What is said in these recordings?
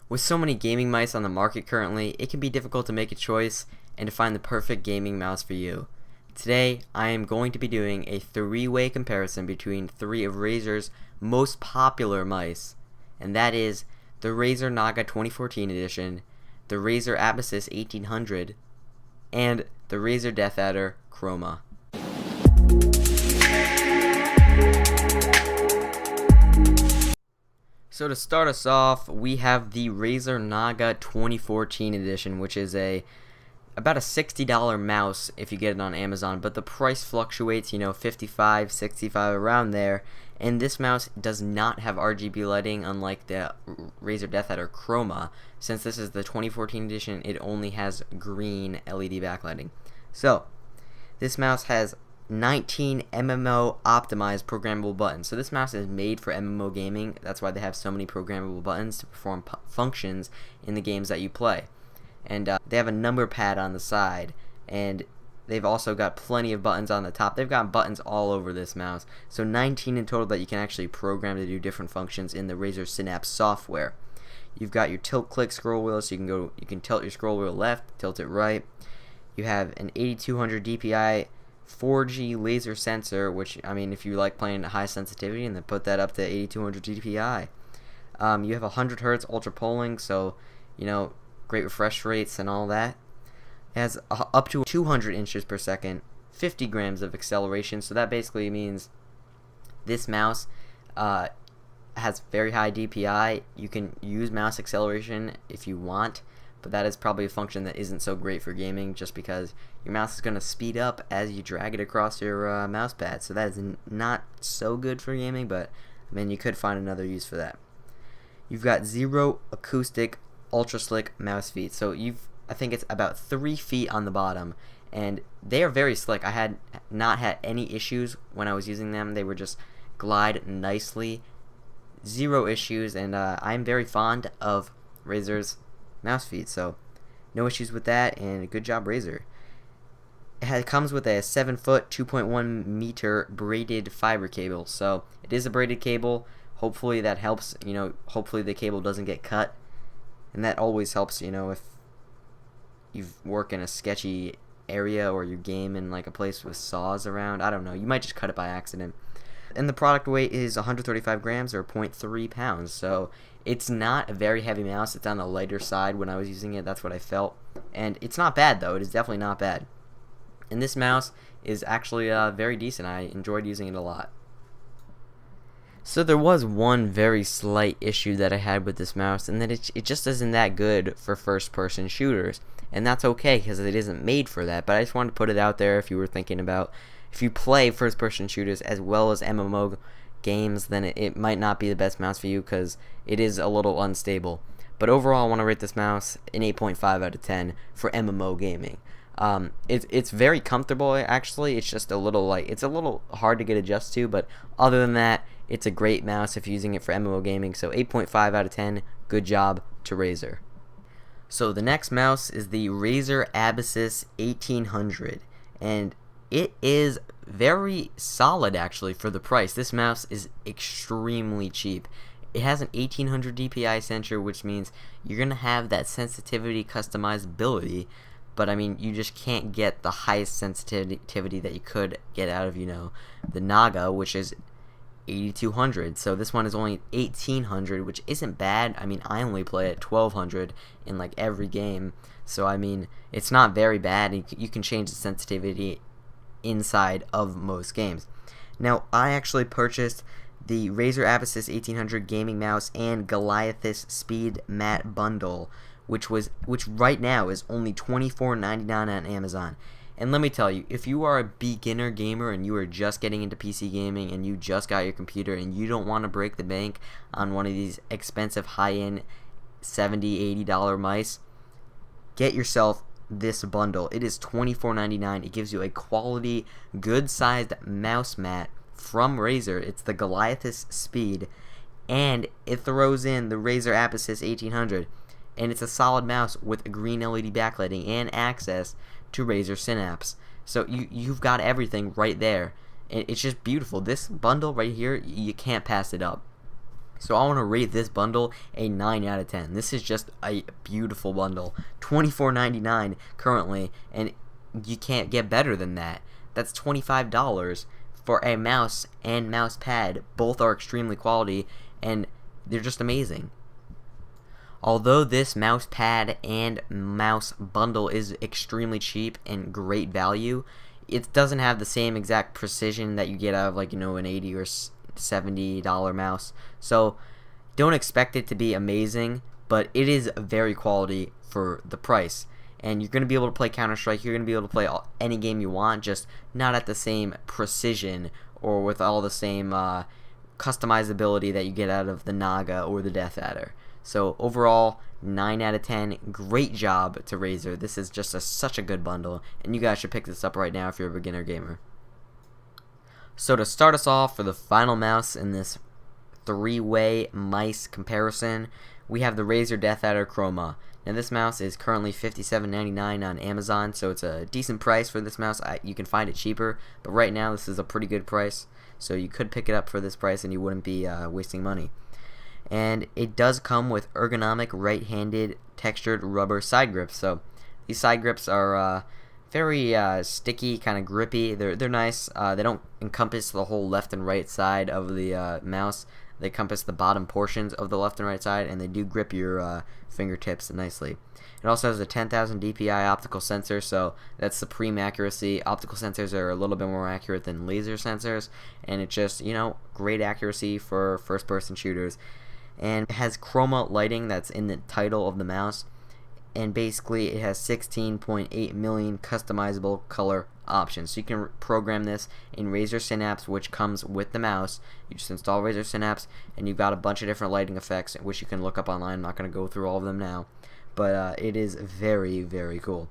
With so many gaming mice on the market currently, it can be difficult to make a choice and to find the perfect gaming mouse for you. Today, I am going to be doing a three-way comparison between three of Razer's most popular mice, and that is the Razer Naga 2014 edition, the Razer Abyssus 1800, and the Razer Deathadder Chroma. So to start us off, we have the Razer Naga 2014 edition, which is about a $60 mouse if you get it on Amazon, but the price fluctuates, $55, $65, around there. And this mouse does not have RGB lighting, unlike the Razer Deathadder Chroma. Since this is the 2014 edition, it only has green LED backlighting. So this mouse has 19 MMO optimized programmable buttons. So this mouse is made for MMO gaming. That's why they have so many programmable buttons to perform functions in the games that you play. And they have a number pad on the side, and they've also got plenty of buttons on the top. They've got buttons all over this mouse. So 19 in total that you can actually program to do different functions in the Razer Synapse software. You've got your tilt click scroll wheel, so you can tilt your scroll wheel left, tilt it right. You have an 8200 DPI 4G laser sensor, which, I mean, if you like playing at high sensitivity, and then put that up to 8200 DPI. You have 100 Hz ultra polling, so great refresh rates and all that. It has up to 200 inches per second, 50 grams of acceleration, so that basically means this mouse has very high DPI. You can use mouse acceleration if you want, but that is probably a function that isn't so great for gaming, just because your mouse is going to speed up as you drag it across your mouse pad, so that is not so good for gaming, but I mean, you could find another use for that. You've got zero acoustic ultra slick mouse feet, so I think it's about 3 feet on the bottom, and they are very slick. I had not had any issues when I was using them. They were just glide nicely, zero issues, and I'm very fond of Razer's mouse feet, so no issues with that, and good job, Razer. It comes with a 7-foot 2.1 meter braided fiber cable, so it is a braided cable. Hopefully that helps. Hopefully the cable doesn't get cut, and that always helps, if you work in a sketchy area or you game in like a place with saws around. I don't know, you might just cut it by accident. And the product weight is 135 grams or 0.3 pounds, so it's not a very heavy mouse. It's on the lighter side. When I was using it, that's what I felt, and it's not bad though. It is definitely not bad, and this mouse is actually very decent. I enjoyed using it a lot. So there was one very slight issue that I had with this mouse, and that it just isn't that good for first-person shooters, and that's okay because it isn't made for that. But I just wanted to put it out there. If you were thinking about, if you play first-person shooters as well as MMO games, then it might not be the best mouse for you because it is a little unstable. But overall, I want to rate this mouse an 8.5 out of 10 for MMO gaming. It's very comfortable, actually. It's just a little it's a little hard to get adjusted to, but other than that, it's a great mouse if you're using it for MMO gaming. So 8.5 out of 10. Good job to Razer. So the next mouse is the Razer Abyssus 1800, and it is very solid actually for the price. This mouse is extremely cheap. It has an 1800 DPI sensor, which means you're gonna have that sensitivity customizability, but I mean, you just can't get the highest sensitivity that you could get out of the Naga, which is 8200. So this one is only 1800, which isn't bad. I mean, I only play at 1200 in like every game, so I mean, it's not very bad. You can change the sensitivity inside of most games. Now, I actually purchased the Razer Abyssus 1800 gaming mouse and Goliathus Speed Mat bundle, which right now is only $24.99 on Amazon. And let me tell you, if you are a beginner gamer and you are just getting into PC gaming and you just got your computer and you don't want to break the bank on one of these expensive high-end $70, $80 mice, get yourself this bundle. It is $24.99. It gives you a quality, good-sized mouse mat from Razer. It's the Goliathus Speed, and it throws in the Razer Abyssus 1800, and it's a solid mouse with a green LED backlighting and access to Razer Synapse. So you've got everything right there. It's just beautiful. This bundle right here, you can't pass it up. So I want to rate this bundle a 9 out of 10. This is just a beautiful bundle. $24.99 currently, and you can't get better than that. That's $25 for a mouse and mouse pad. Both are extremely quality, and they're just amazing. Although this mouse pad and mouse bundle is extremely cheap and great value, it doesn't have the same exact precision that you get out of, like, an $80 or $70 mouse. So don't expect it to be amazing, but it is very quality for the price. And you're going to be able to play Counter-Strike, you're going to be able to play any game you want, just not at the same precision or with all the same customizability that you get out of the Naga or the Deathadder. So overall, 9 out of 10. Great job to Razer. This is just such a good bundle, and you guys should pick this up right now if you're a beginner gamer. So to start us off for the final mouse in this three-way mice comparison, we have the Razer Deathadder Chroma. Now this mouse is currently $57.99 on Amazon, so it's a decent price for this mouse. You can find it cheaper, but right now this is a pretty good price, so you could pick it up for this price and you wouldn't be wasting money. And it does come with ergonomic right-handed textured rubber side grips. So these side grips are very sticky, kind of grippy. They're nice. They don't encompass the whole left and right side of the mouse. They encompass the bottom portions of the left and right side, and they do grip your fingertips nicely. It also has a 10,000 DPI optical sensor, so that's supreme accuracy. Optical sensors are a little bit more accurate than laser sensors, and it's just, great accuracy for first-person shooters. And it has Chroma lighting that's in the title of the mouse, and basically it has 16.8 million customizable color options. So you can program this in Razer Synapse, which comes with the mouse. You just install Razer Synapse, and you've got a bunch of different lighting effects, which you can look up online. I'm not going to go through all of them now, but it is very, very cool.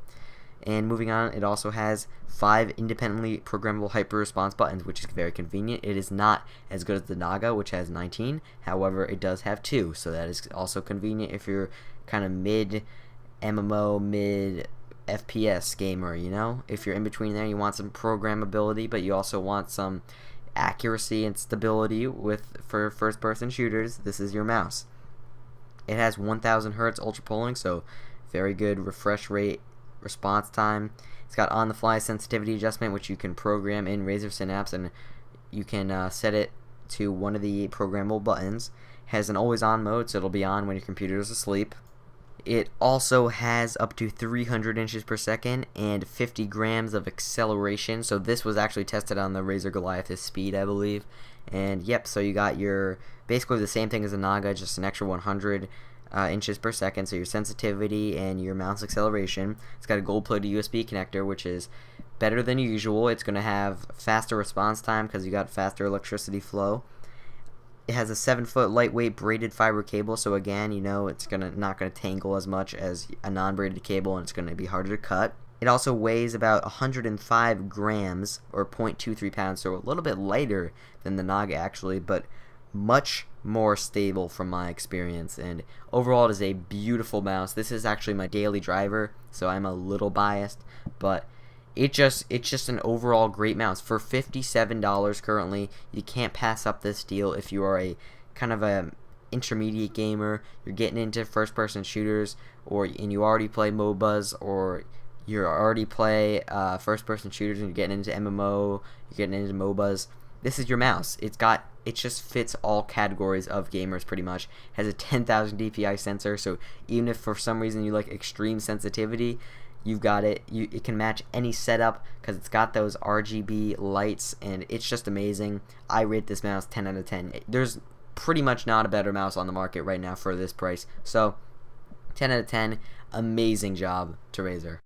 And moving on, it also has 5 independently programmable hyper response buttons, which is very convenient. It is not as good as the Naga, which has 19. However, it does have 2, so that is also convenient if you're kind of mid MMO, mid FPS gamer, If you're in between there, you want some programmability, but you also want some accuracy and stability for first-person shooters. This is your mouse. It has 1000 Hz ultra polling, so very good refresh rate, response time. It's got on-the-fly sensitivity adjustment, which you can program in Razer Synapse, and you can set it to one of the programmable buttons. It has an always-on mode, so it'll be on when your computer is asleep. It also has up to 300 inches per second and 50 grams of acceleration. So this was actually tested on the Razer Goliathus Speed, I believe. And yep, so you got your basically the same thing as a Naga, just an extra 100 inches per second. So your sensitivity and your mouse acceleration. It's got a gold-plated USB connector, which is better than usual. It's going to have faster response time because you got faster electricity flow. It has a 7-foot lightweight braided fiber cable, so again, it's not gonna tangle as much as a non-braided cable, and it's gonna be harder to cut. It also weighs about 105 grams, or 0.23 pounds, so a little bit lighter than the Naga actually, but much more stable from my experience. And overall, it is a beautiful mouse. This is actually my daily driver, so I'm a little biased, but it's just an overall great mouse. For $57 currently, you can't pass up this deal if you are a kind of a intermediate gamer, you're getting into first-person shooters, and you already play MOBAs, or you already play first-person shooters and you're getting into MMO, you're getting into MOBAs. This is your mouse. It just fits all categories of gamers pretty much. It has a 10,000 DPI sensor, so even if for some reason you like extreme sensitivity, you've got it. It can match any setup because it's got those RGB lights, and it's just amazing. I rate this mouse 10 out of 10. There's pretty much not a better mouse on the market right now for this price. So 10 out of 10. Amazing job to Razer.